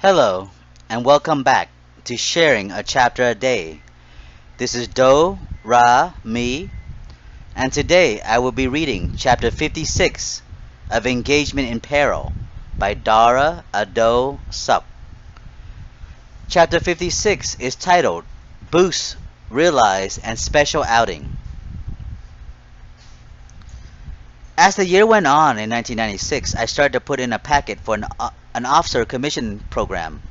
Hello, and welcome back to Sharing a Chapter a Day. This is Do, Ra, me, and today I will be reading Chapter 56 of Engagement in Peril by Dara, Odoe, Sup. Chapter 56 is titled Boost, Realize, and Special Outing. As the year went on in 1996, I started to put in a packet for an officer commission program,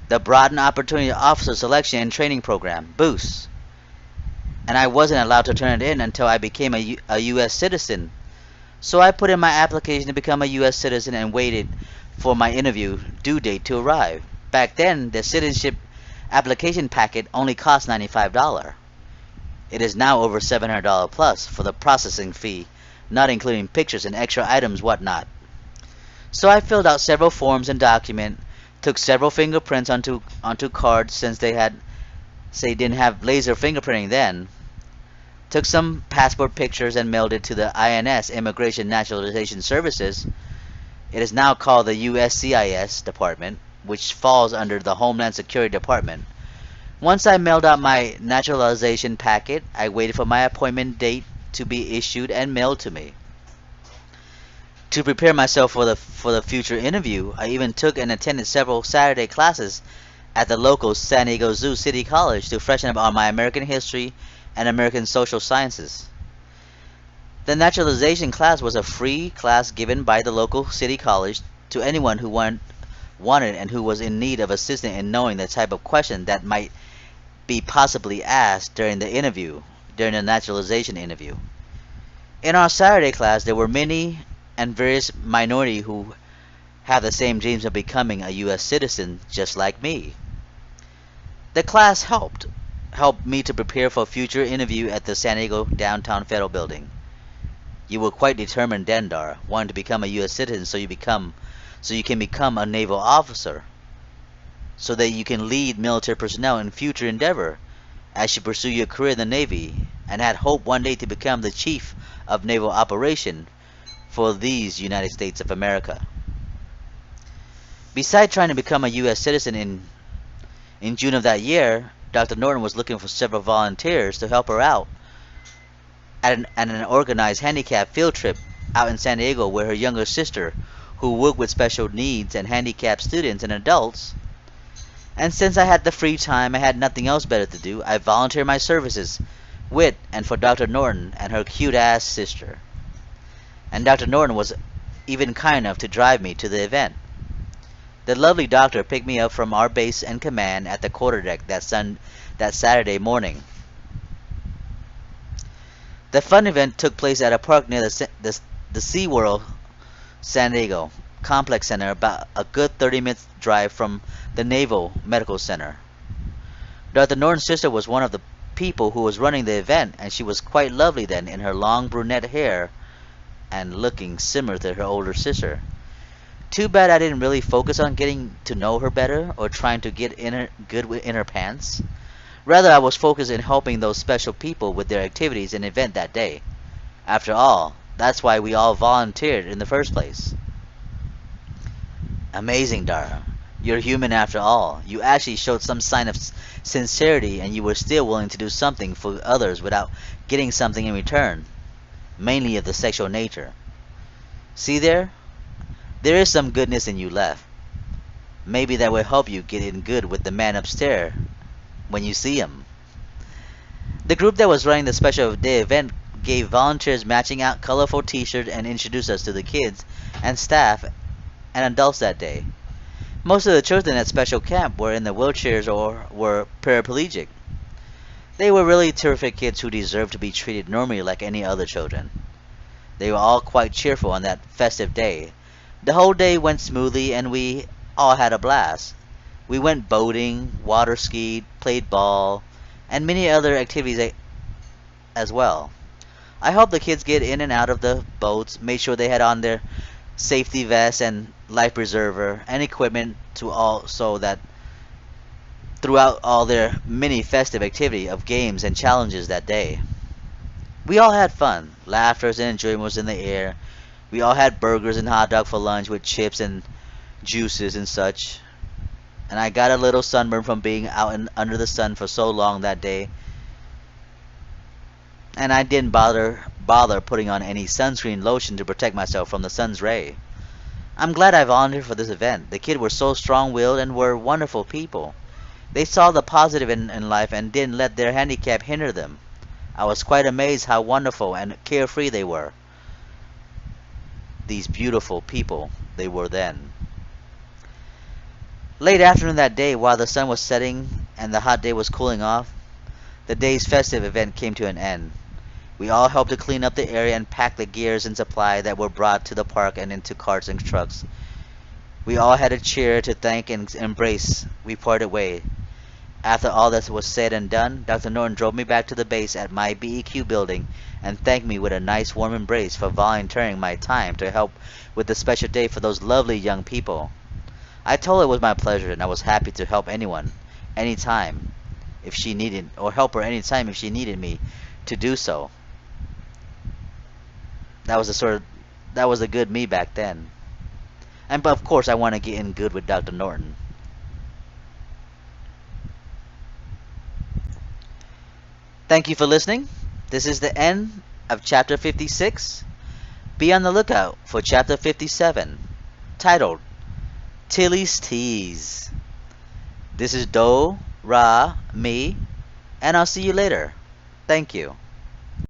the Broadened Opportunity Officer Selection and Training Program, BOOST, and I wasn't allowed to turn it in until I became a U.S. citizen. So I put in my application to become a U.S. citizen and waited for my interview due date to arrive. Back then, the citizenship application packet only cost $95. It is now over $700 plus for the processing fee, not including pictures and extra items whatnot. So I filled out several forms and documents, took several fingerprints onto cards since they didn't have laser fingerprinting then, took some passport pictures and mailed it to the INS, Immigration Naturalization Services. It is now called the USCIS Department, which falls under the Homeland Security Department. Once I mailed out my naturalization packet, I waited for my appointment date to be issued and mailed to me. To prepare myself for the future interview, I even took and attended several Saturday classes at the local San Diego Zoo City College to freshen up on my American history and American social sciences. The naturalization class was a free class given by the local city college to anyone who wanted and who was in need of assistance in knowing the type of question that might be possibly asked during the naturalization interview. In our Saturday class, there were many and various minority who have the same dreams of becoming a U.S. citizen just like me. The class helped me to prepare for a future interview at the San Diego Downtown Federal Building. You were quite determined then, Dara, wanting to become a U.S. citizen so you can become a naval officer, so that you can lead military personnel in future endeavor as you pursue your career in the Navy, and had hoped one day to become the chief of naval operation for these United States of America. Besides trying to become a U.S. citizen in June of that year, Dr. Norton was looking for several volunteers to help her out at an organized handicap field trip out in San Diego with her younger sister, who worked with special needs and handicapped students and adults. And since I had the free time, I had nothing else better to do, I volunteered my services with and for Dr. Norton and her cute-ass sister. And Dr. Norton was even kind enough to drive me to the event. The lovely doctor picked me up from our base and command at the quarterdeck that Saturday morning. The fun event took place at a park near the SeaWorld San Diego Complex Center, about a good 30 minutes drive from the Naval Medical Center. Dr. Norton's sister was one of the people who was running the event, and she was quite lovely then in her long brunette hair and looking similar to her older sister. Too bad I didn't really focus on getting to know her better or trying to get good in her pants. Rather, I was focused in helping those special people with their activities and event that day. After all, that's why we all volunteered in the first place. Amazing, Dara. You're human after all. You actually showed some sign of sincerity, and you were still willing to do something for others without getting something in return, mainly of the sexual nature. See there? There is some goodness in you left. Maybe that will help you get in good with the man upstairs when you see him. The group that was running the special day event gave volunteers matching out colorful t-shirts and introduced us to the kids and staff and adults that day. Most of the children at special camp were in the wheelchairs or were paraplegic. They were really terrific kids who deserved to be treated normally like any other children. They were all quite cheerful on that festive day. The whole day went smoothly and we all had a blast. We went boating, water skied, played ball, and many other activities as well. I hope the kids get in and out of the boats, made sure they had on their safety vests and life preserver and equipment to all, so that throughout all their mini festive activity of games and challenges that day. We all had fun. Laughter and enjoyment was in the air. We all had burgers and hot dog for lunch with chips and juices and such. and I got a little sunburn from being out under the sun for so long that day, and I didn't bother putting on any sunscreen lotion to protect myself from the sun's ray. I'm glad I volunteered for this event. The kids were so strong-willed and were wonderful people. They saw the positive in life and didn't let their handicap hinder them. I was quite amazed how wonderful and carefree they were. These beautiful people they were then. Late afternoon that day, while the sun was setting and the hot day was cooling off, the day's festive event came to an end. We all helped to clean up the area and pack the gears and supply that were brought to the park and into carts and trucks. We all had a cheer to thank and embrace. We parted ways. After all that was said and done, Dr. Norton drove me back to the base at my BEQ building and thanked me with a nice warm embrace for volunteering my time to help with the special day for those lovely young people. I told her it was my pleasure and I was happy to help anyone, anytime, if she needed, or help her anytime if she needed me to do so. That was the good me back then. And but of course I want to get in good with Dr. Norton. Thank you for listening. This is the end of chapter 56. Be on the lookout for chapter 57, titled Tilly's Tease. This is Do, Ra, me, and I'll see you later. Thank you.